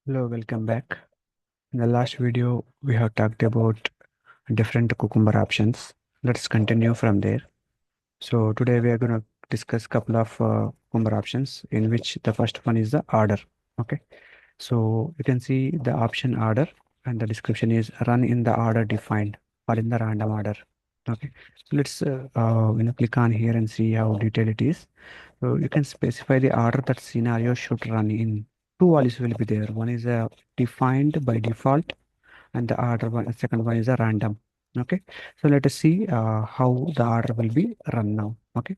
Hello, welcome back. In the last video, we have talked about different cucumber options. Let's continue from there. So today we are going to discuss couple of cucumber options in which the first one is the order. Okay. So you can see the option order and the description is run in the order defined or in the random order. Okay. So let's click on here and see how detailed it is. So you can specify the order that scenario should run in. Two values will be there. One is defined by default, and the other one, second one is a random. Okay. So let us see how the order will be run now. Okay.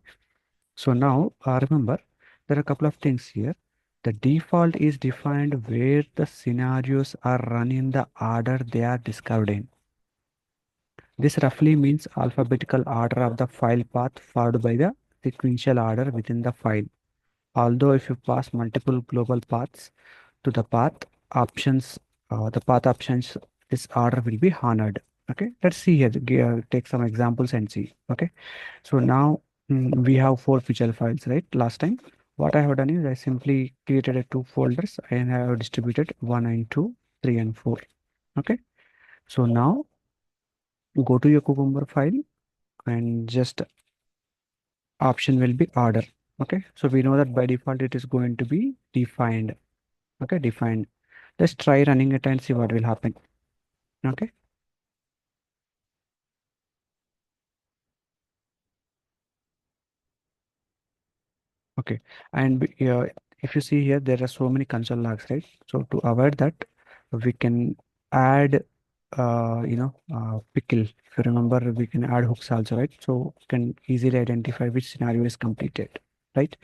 So now remember there are a couple of things here. The default is defined where the scenarios are run in the order they are described in. This roughly means alphabetical order of the file path followed by the sequential order within the file. Although if you pass multiple global paths to the path options, this order will be honored. Okay, let's see here. Take some examples and see. Okay, so now we have four feature files, right? Last time, what I have done is I simply created a two folders and I have distributed 1 and 2, 3 and 4. Okay, so now go to your Cucumber file and just option will be order. Okay, so we know that by default it is going to be defined. Okay, defined. Let's try running it and see what will happen. Okay. Okay. And if you see here, there are so many console logs, right? So to avoid that, we can add, pickle. If you remember, we can add hooks also, right? So we can easily identify which scenario is completed, right?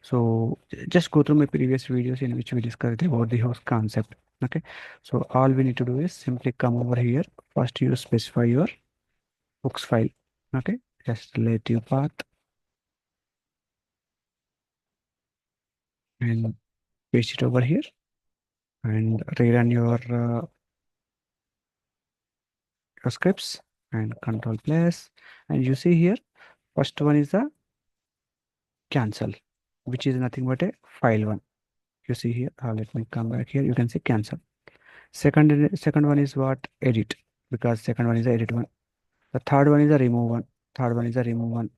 So just go through my previous videos in which we discussed about the hook concept. Okay. So all we need to do is simply come over here. First, you specify your hooks file. Okay. Just relative path and paste it over here and rerun your scripts and control plus. And you see here, first one is the cancel, which is nothing but a file one. You see here, let me come back here. You can see cancel. Second one is what? Edit, because second one is the edit one. The third one is a remove one. Third one is a remove one.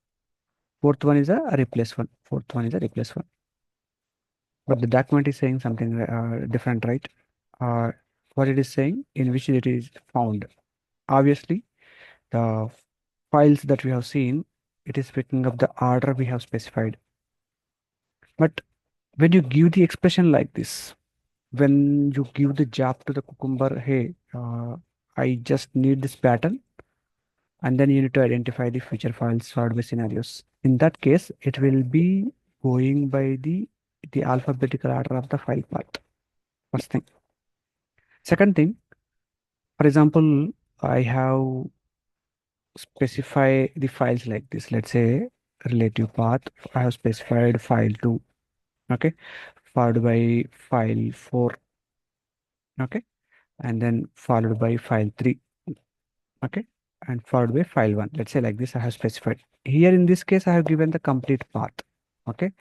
Fourth one is a replace one. Fourth one is a replace one. But the document is saying something different, right? Uh, what it is saying, in which it is found. Obviously, the files that we have seen, it is picking up the order we have specified. But when you give the expression like this, when you give the job to the cucumber, hey, I just need this pattern, and then you need to identify the future files followed by scenarios. In that case, it will be going by the alphabetical order of the file path. First thing. Second thing, for example, I have specify the files like this. Let's say relative path. I have specified file 2. Okay, followed by file 4. Okay, and then followed by file 3. Okay, and followed by file 1. Let's say like this I have specified. Here in this case I have given the complete path. Okay,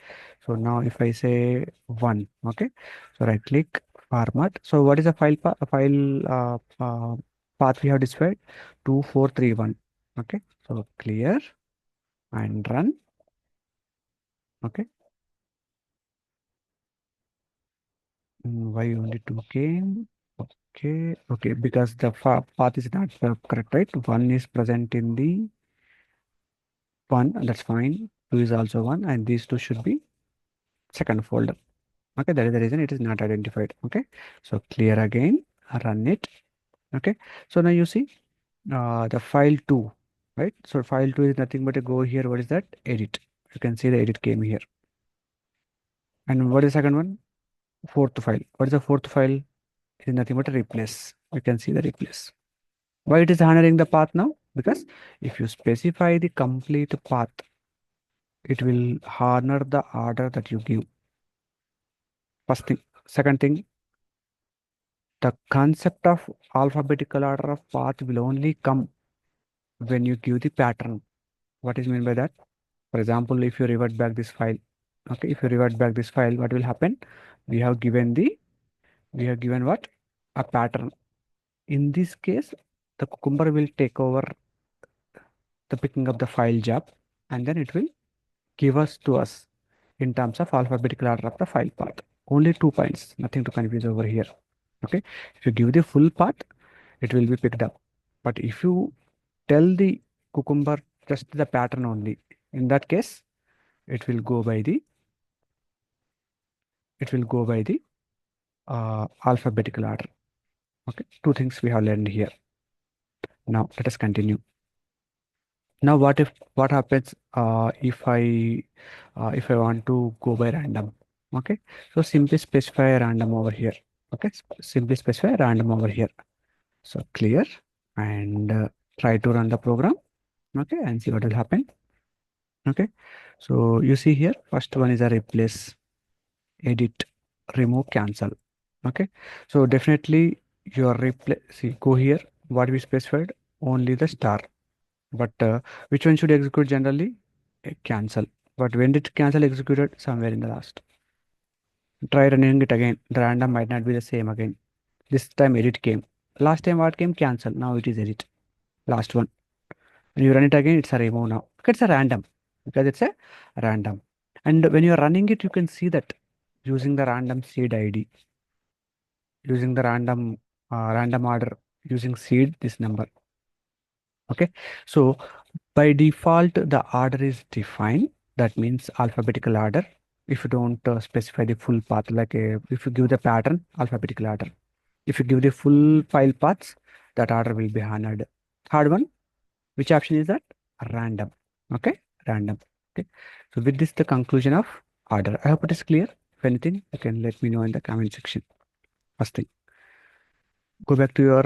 so now if I say 1. Okay, so right click format. So what is the path we have specified? 2431. Okay, so clear and run. Okay. Why only 2 came? Okay, okay, because the path is not correct, right? One is present in the one, that's fine. Two is also one, and these two should be second folder. Okay, that is the reason it is not identified. Okay, so clear again, run it. Okay, so now you see the file two, right? So file two is nothing but a go here. What is that? Edit. You can see the edit came here. And what is the second one? Fourth file. What is the fourth file? It is nothing but a replace. You can see the replace. Why it is honoring the path now? Because if you specify the complete path, it will honor the order that you give. First thing. Second thing, the concept of alphabetical order of path will only come when you give the pattern. What is meant by that? For example, if you revert back this file, okay, if you revert back this file, what will happen? We have given the we have given what? A pattern. In this case, the Cucumber will take over the picking up the file job, and then it will give us to us in terms of alphabetical order of the file path. Only 2 points, nothing to confuse over here. Okay. If you give the full path, it will be picked up. But if you tell the Cucumber just the pattern only, in that case, it will go by the alphabetical order. Okay. Two things we have learned here. Now let us continue. Now what happens if I want to go by random? Okay, so simply specify a random over here. Okay, simply specify a random over here. So clear and try to run the program. Okay, and see what will happen. Okay, so you see here first one is a replace, edit, remove, cancel. Okay, so definitely your replace. See, go here. What we specified, only the star. But which one should execute generally? Cancel. But when did cancel executed? Somewhere in the last. Try running it again. The random might not be the same again. This time edit came. Last time what came? Cancel. Now it is edit. Last one. When you run it again, it's a remove now. Okay, it's a random because it's a random. And when you're running it, you can see that using the random seed ID, using the random order, using seed this number. Okay, so by default, the order is defined. That means alphabetical order. If you don't specify the full path, like if you give the pattern, alphabetical order. If you give the full file paths, that order will be honored. Third one, which option is that? Random. Okay, random. Okay. So with this, the conclusion of order. I hope it is clear. If anything, you can let me know in the comment section. First thing, go back to your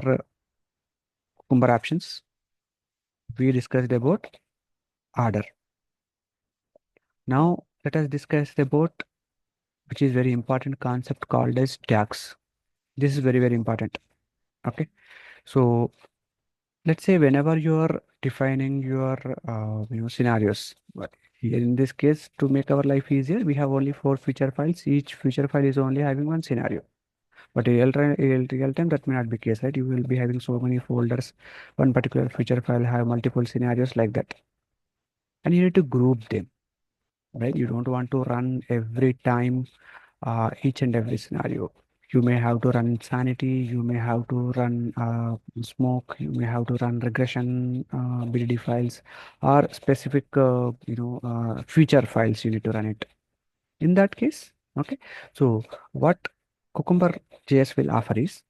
Cucumber options. We discussed about order. Now let us discuss about which is very important concept called as tags. This is very, very important. Okay. So let's say whenever you are defining your scenarios, but here in this case, to make our life easier, we have only 4 feature files. Each feature file is only having one scenario. But in real time, that may not be case, right? You will be having so many folders. One particular feature file have multiple scenarios like that. And you need to group them, right? You don't want to run every time each and every scenario. You may have to run sanity, you may have to run smoke, you may have to run regression BDD files or specific feature files you need to run it. In that case, okay. So what Cucumber.js will offer is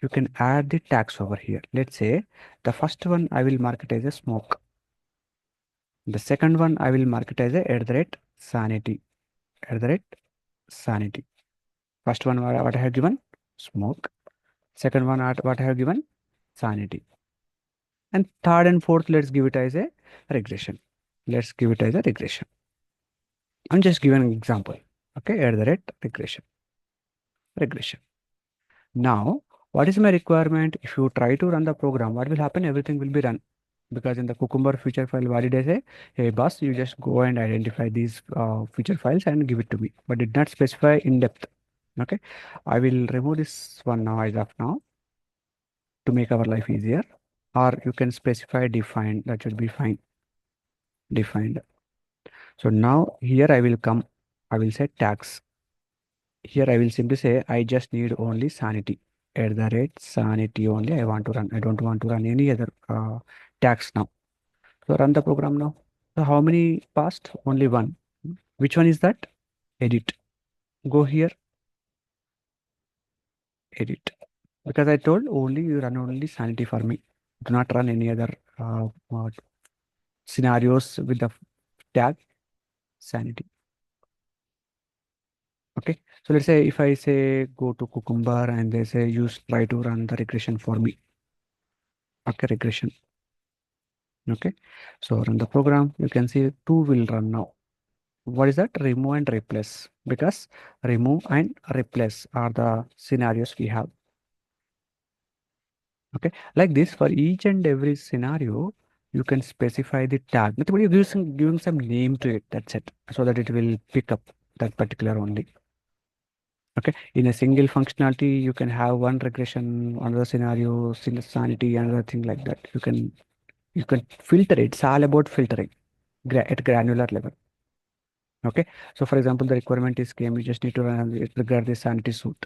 you can add the tags over here. Let's say the first one I will mark it as a smoke. The second one I will mark it as a @sanity. @sanity. First one what I have given smoke. Second one what I have given sanity. And third and fourth, let's give it as a regression. Let's give it as a regression. I'm just giving an example. Okay, regression. Regression. Now, what is my requirement? If you try to run the program, what will happen? Everything will be run. Because in the Cucumber feature file, what did I say? Hey boss, you just go and identify these feature files and give it to me. But did not specify in depth. Okay, I will remove this one now as of now to make our life easier. Or you can specify defined, that should be fine. Defined. So now here I will come, I will say tags. Here I will simply say I just need only sanity. @sanity only I want to run. I don't want to run any other tags now. So run the program now. So how many passed? Only one. Which one is that? Edit. Go here, edit. Because I told only you run only sanity for me. Do not run any other scenarios with the tag sanity. Okay. So let's say if I say go to Cucumber and they say use try to run the regression for me. Okay, regression. Okay. So run the program. You can see two will run now. What is that? Remove and replace. Because remove and replace are the scenarios we have. Okay. Like this, for each and every scenario, you can specify the tag. But you're giving some name to it. That's it. So that it will pick up that particular only. Okay, in a single functionality, you can have one regression, another scenario, sanity, another thing like that. You can filter it. It's all about filtering at granular level. Okay, so for example, the requirement is came. You just need to run it trigger the sanity suit.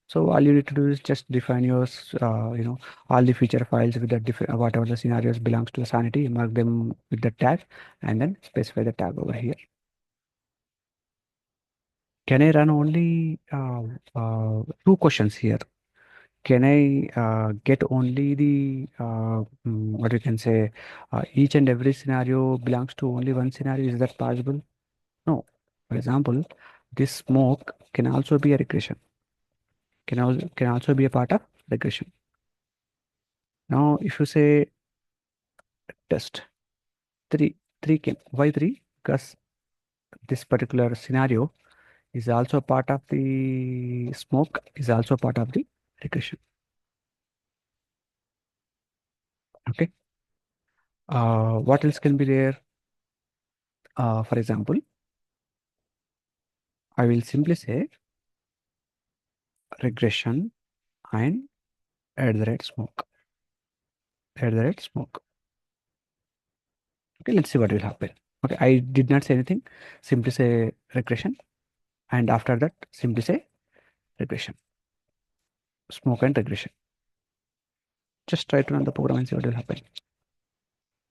So all you need to do is just define your, all the feature files with the whatever the scenarios belongs to the sanity, mark them with the tag, and then specify the tag over here. Can I run only two questions here? Can I get only the what you can say each and every scenario belongs to only one scenario? Is that possible? No. For example, this smoke can also be a regression. Can also be a part of regression. Now, if you say test three came. Why three? Because this particular scenario is also part of the smoke, is also part of the regression. Okay. What else can be there? For example, I will simply say regression and at the rate smoke. At the rate smoke. Okay, let's see what will happen. Okay, I did not say anything. Simply say regression, and after that, simply say regression, smoke and regression. Just try to run the program and see what will happen.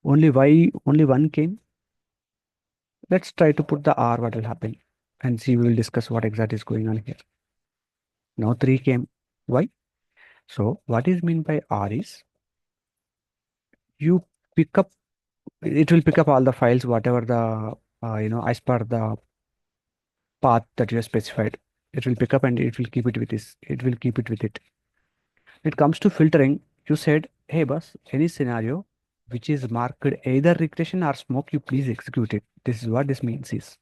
Only one came. Let's try to put the R, what will happen, and see. We will discuss what exactly is going on here. Now three came. Why? So what is mean by R is you pick up. It will pick up all the files, whatever the as per the path that you have specified. It will pick up and it will keep it with this. It will keep it with it. When it comes to filtering, you said, hey boss, any scenario which is marked either regression or smoke, you please execute it. This is what this means is.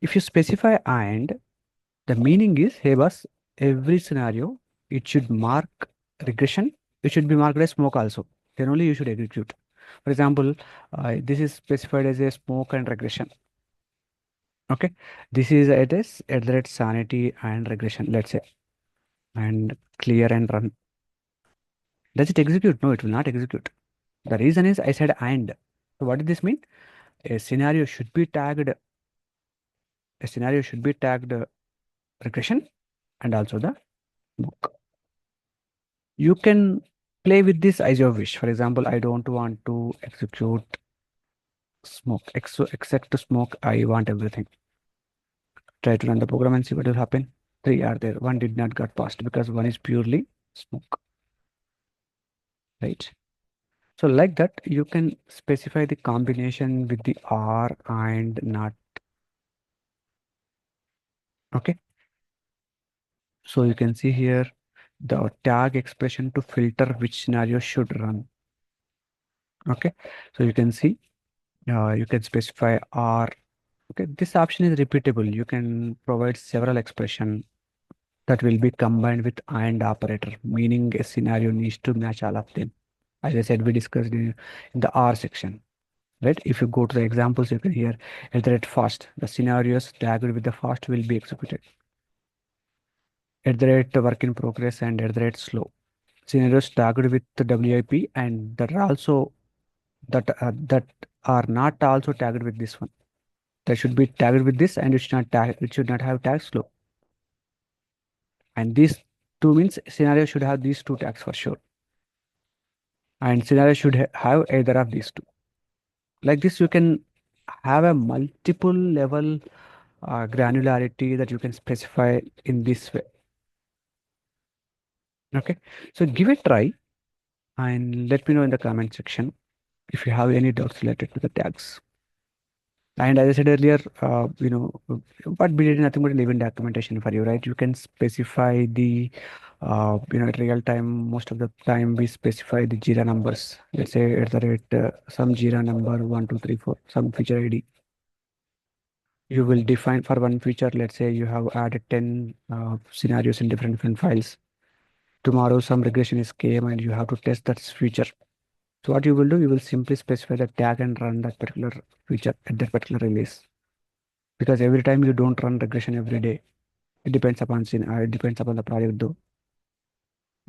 If you specify and, the meaning is, hey boss, every scenario, it should mark regression. It should be marked as smoke also. Then only you should execute. For example, this is specified as a smoke and regression. Okay, this is it is at the rate sanity and regression, let's say, and clear and run. Does it execute? No, it will not execute. The reason is I said and. So what does this mean? A scenario should be tagged. A scenario should be tagged regression and also the smoke. You can play with this as your wish. For example, I don't want to execute smoke, except smoke. I want everything. Try to run the program and see what will happen. Three are there. One did not get passed because one is purely smoke, right? So like that, you can specify the combination with the R and not. Okay. So you can see here the tag expression to filter which scenario should run. Okay. So you can see, you can specify R. Okay. This option is repeatable. You can provide several expression that will be combined with AND operator, meaning a scenario needs to match all of them. As I said, we discussed in the R section. Right? If you go to the examples, you can hear at the rate fast. The scenarios tagged with the fast will be executed. At the rate work in progress and at the rate slow. Scenarios tagged with the WIP and that are also that are not also tagged with this one. They should be tagged with this and it should not have tag slow. And these two means scenario should have these two tags for sure. And scenario should have either of these two. Like this, you can have a multiple level granularity that you can specify in this way. Okay, so give it a try and let me know in the comment section if you have any doubts related to the tags. And as I said earlier, what we did nothing but an event documentation for you, right? You can specify the, real time. Most of the time, we specify the Jira numbers. Let's say at the rate some Jira number 1, 2, 3, 4, some feature ID. You will define for one feature. Let's say you have added 10 scenarios in different files. Tomorrow, some regression is came and you have to test that feature. So what you will do, you will simply specify the tag and run that particular feature at that particular release. Because every time you don't run regression every day. It depends upon it depends upon the project though.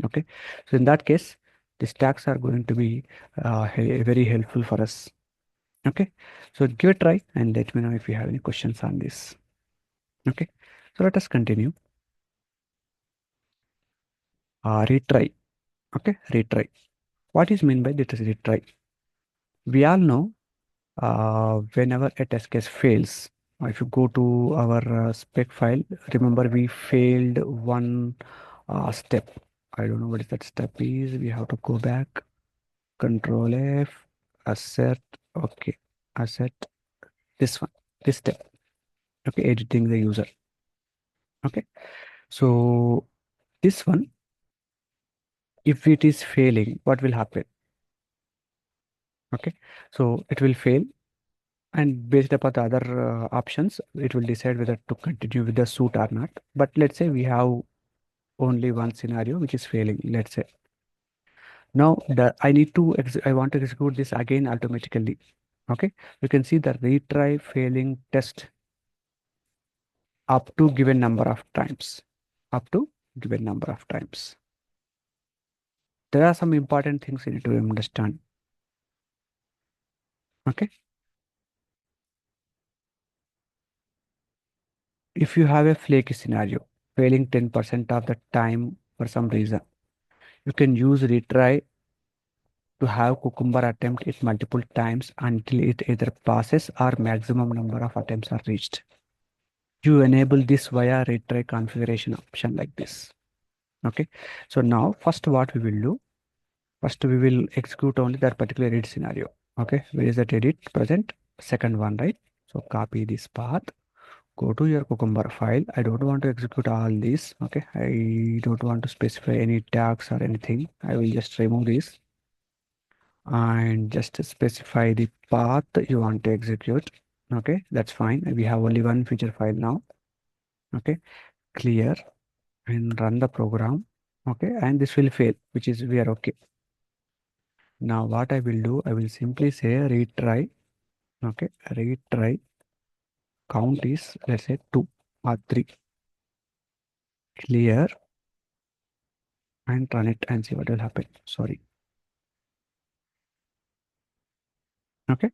Okay, so in that case, these tags are going to be very helpful for us. Okay, so give it a try and let me know if you have any questions on this. Okay, so let us continue. Retry. Okay, retry. What is mean by this retry? We all know whenever a test case fails, if you go to our spec file, remember we failed one step. I don't know what is that step is. We have to go back, Control F, asset, okay, asset, this one, this step, okay, editing the user. Okay, so this one, if it is failing, what will happen? Okay, so it will fail, and based upon the other options, it will decide whether to continue with the suit or not. But let's say we have only one scenario which is failing. Let's say now the I want to execute this again automatically. Okay, you can see the retry failing test up to given number of times. Up to given number of times. There are some important things you need to understand. Okay, if you have a flaky scenario, failing 10% of the time for some reason, you can use retry to have Cucumber attempt it multiple times until it either passes or maximum number of attempts are reached. You enable this via retry configuration option like this. Okay, so now first what we will do, first we will execute only that particular edit scenario. Okay, where is that edit present? Second one, right? So copy this path, go to your Cucumber file. I don't want to execute all these. Okay, I don't want to specify any tags or anything. I will just remove this and just specify the path you want to execute. Okay, that's fine. We have only one feature file now. Okay, clear and run the program. Okay, and this will fail, which is we are okay. Now what I will do, I will simply say retry. Okay, retry count is, let's say, 2 or 3. Clear and run it and see what will happen. Sorry. Okay,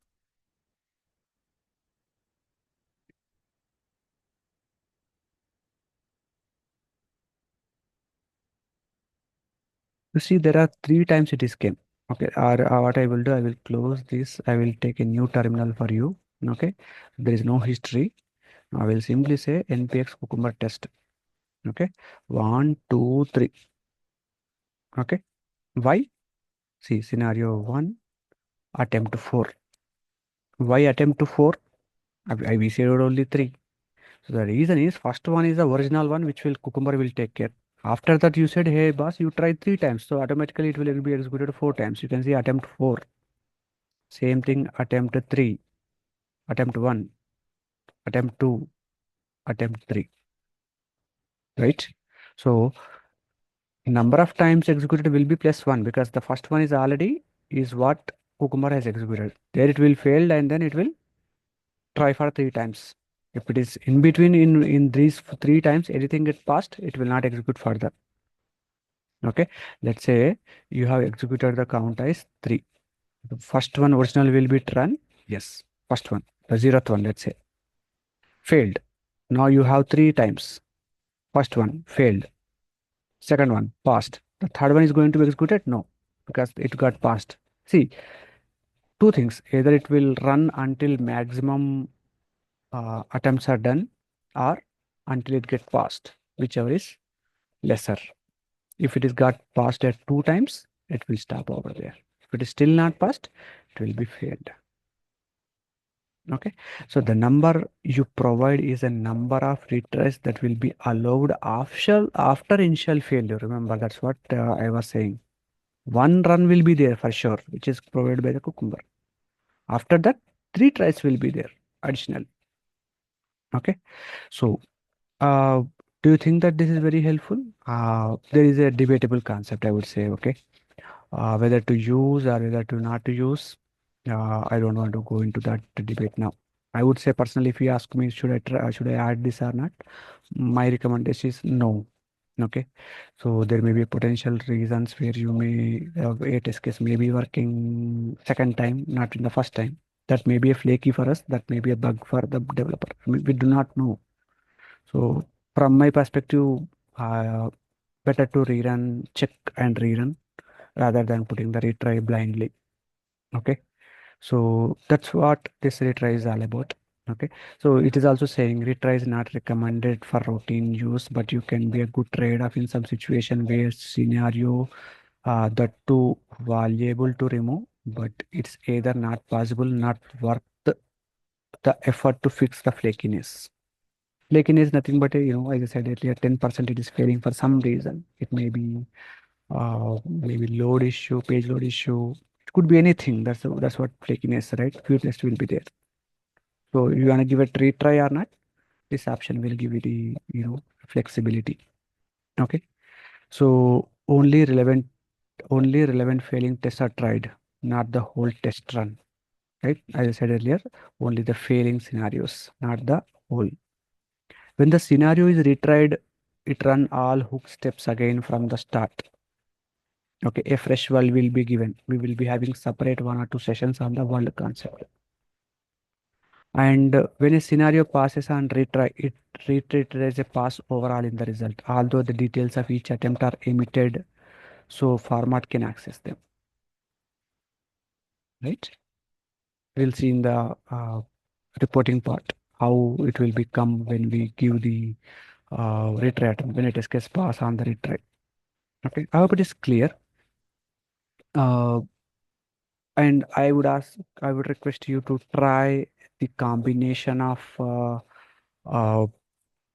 you see there are 3 times it is came. Okay, or what I will do, I will close this. I will take a new terminal for you. Okay, there is no history. I will simply say npx cucumber test. Okay, 1, 2, 3. Okay, why? See, scenario 1, attempt 4. Why attempt to 4? We said only 3. So the reason is first one is the original one which will cucumber will take care. After that you said, hey boss, you tried 3 times. So automatically it will be executed 4 times. You can see attempt 4. Same thing, attempt 3, attempt 1, attempt 2, attempt 3. Right? So number of times executed will be plus 1 because the first one is already is what cucumber has executed. There it will fail and then it will try for 3 times. If it is in between in these 3 times anything get passed, it will not execute further. Okay, let's say you have executed the count as 3. The first one original will be run. Yes, first one, the 0th one, let's say failed. Now you have 3 times. First one failed. Second one passed. The third one is going to be executed? No, because it got passed. See, two things. Either it will run until maximum attempts are done or until it gets passed, whichever is lesser. If it is got passed at 2 times, it will stop over there. If it is still not passed, it will be failed. Okay, so the number you provide is a number of retries that will be allowed after initial failure. Remember, that's what I was saying. One run will be there for sure, which is provided by the cucumber. After that, 3 tries will be there additional. Okay, so uh, do you think that this is very helpful? There is a debatable concept, I would say. Okay, whether to use or whether to not to use. I don't want to go into that debate now. I would say personally, if you ask me, should I add this or not? My recommendation is no. Okay, so there may be potential reasons where you may a test case may be working second time, not in the first time. That may be a flaky for us. That may be a bug for the developer. I mean, we do not know. So from my perspective, uh, better to rerun, check and rerun rather than putting the retry blindly. Okay, so that's what this retry is all about. Okay, so it is also saying retry is not recommended for routine use, but you can be a good trade-off in some situation where scenario that too valuable to remove, but it's either not possible, not worth the effort to fix the flakiness. Flakiness is nothing but a, as I said earlier, 10% it is failing for some reason. It may be maybe load issue, page load issue. It could be anything. That's what flakiness, right? Few tests will be there. So you want to give it retry or not? This option will give you the flexibility. Okay. So only relevant failing tests are tried, not the whole test run. Right? As I said earlier, only the failing scenarios, not the whole. When the scenario is retried, it run all hook steps again from the start. Okay, a fresh world will be given. We will be having separate 1 or 2 sessions on the world concept. And when a scenario passes on retry, it retreated as a pass overall in the result, although the details of each attempt are emitted, so format can access them. Right? We'll see in the reporting part how it will become when we give the retry attempt, when it is gets pass on the retry. Okay, I hope it is clear. Uh, and I would request you to try the combination of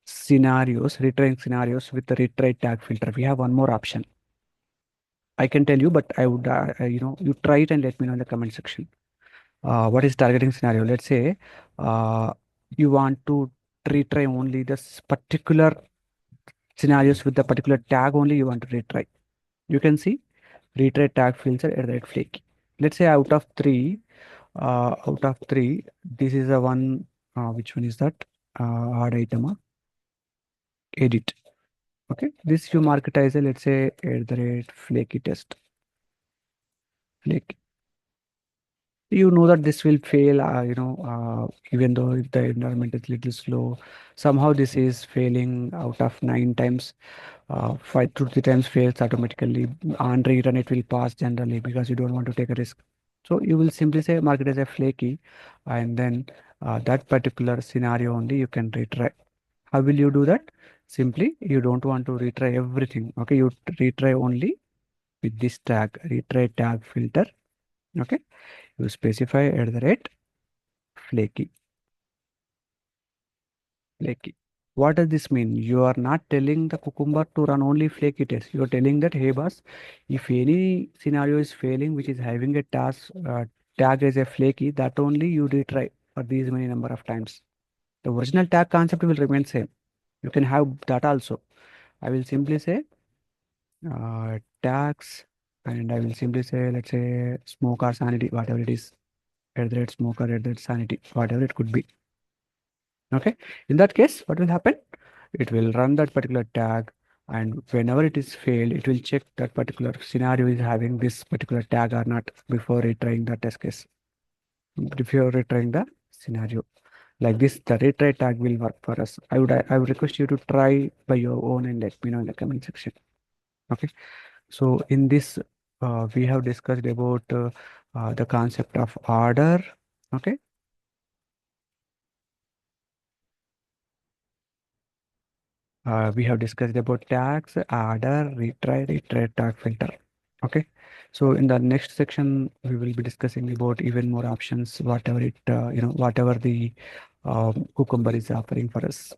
scenarios, retrying scenarios with the retry tag filter. We have one more option. I can tell you, but I would, you try it and let me know in the comment section. What is targeting scenario? Let's say you want to retry only this particular scenarios with the particular tag only you want to retry. You can see retry tag filter at the rate flaky. Let's say out of three, this is the one. Which one is that? Odd item, edit. Okay, this you mark it as a, let's say, at the rate flaky test. Flaky. You know that this will fail, even though if the environment is little slow. Somehow this is failing out of 9 times. 5 to 3 times fails automatically. On rerun, it will pass generally because you don't want to take a risk. So you will simply say mark it as a flaky, and then that particular scenario only you can retry. How will you do that? Simply, you don't want to retry everything. Okay, you retry only with this tag, retry tag filter. Okay, you specify at the rate flaky. Flaky. What does this mean? You are not telling the cucumber to run only flaky tests. You are telling that, hey boss, if any scenario is failing, which is having a task tag as a flaky, that only you retry for these many number of times. The original tag concept will remain same. You can have that also. I will simply say tags, and I will simply say, let's say, smoke or sanity, whatever it is, at the rate smoker, at the rate sanity, whatever it could be. Okay, in that case, what will happen? It will run that particular tag, and whenever it is failed, it will check that particular scenario is having this particular tag or not before retrying the test case, before retrying the scenario. Like this, the retry tag will work for us. I would request you to try by your own and let me know in the comment section. Okay. So in this, we have discussed about the concept of order. Okay. We have discussed about tags, order, retry tag filter. Okay. So in the next section, we will be discussing about even more options, whatever whatever the Cucumber is offering for us.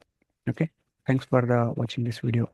Okay. Thanks for the watching this video.